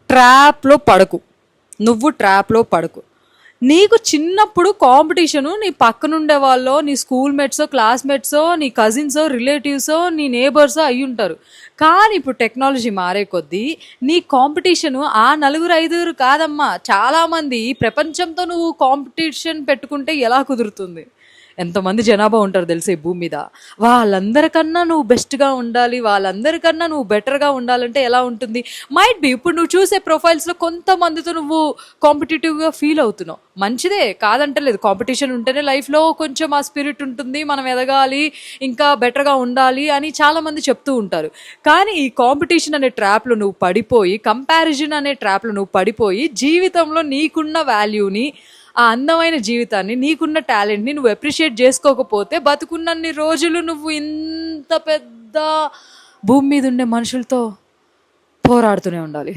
ట్రాప్లో పడకు. నువ్వు ట్రాప్లో పడకు. నీకు చిన్నప్పుడు కాంపిటీషను నీ పక్కనుండే వాళ్ళో, నీ స్కూల్ మేట్సో, క్లాస్మేట్సో, నీ కజిన్సో, రిలేటివ్సో, నీ నేబర్సో అయ్యి ఉంటారు. కానీ ఇప్పుడు టెక్నాలజీ మారే కొద్దీ నీ కాంపిటీషను ఆ నలుగురు ఐదుగురు కాదమ్మా, చాలామంది. ఈ ప్రపంచంతో నువ్వు కాంపిటీషన్ పెట్టుకుంటే ఎలా కుదురుతుంది? ఎంతమంది జనాభా ఉంటారు తెలుసా ఈ భూమి మీద. వాళ్ళందరికన్నా నువ్వు బెస్ట్గా ఉండాలి, వాళ్ళందరికన్నా నువ్వు బెటర్గా ఉండాలంటే ఎలా ఉంటుంది? మైట్ బి ఇప్పుడు నువ్వు చూసే ప్రొఫైల్స్లో కొంతమందితో నువ్వు కాంపిటేటివ్గా ఫీల్ అవుతున్నావు. మంచిదే, కాదంటలేదు. కాంపిటీషన్ ఉంటేనే లైఫ్లో కొంచెం ఆ స్పిరిట్ ఉంటుంది, మనం ఎదగాలి, ఇంకా బెటర్గా ఉండాలి అని చాలామంది చెప్తూ ఉంటారు. కానీ ఈ కాంపిటీషన్ అనే ట్రాప్లో నువ్వు పడిపోయి, కంపారిజన్ అనే ట్రాప్లో నువ్వు పడిపోయి, జీవితంలో నీకున్న వాల్యూని, ఆ అందమైన జీవితాన్ని, నీకున్న టాలెంట్ని నువ్వు అప్రిషియేట్ చేసుకోకపోతే బతుకున్నన్ని రోజులు నువ్వు ఇంత పెద్ద భూమి మీద ఉండే మనుషులతో పోరాడుతూనే ఉండాలి.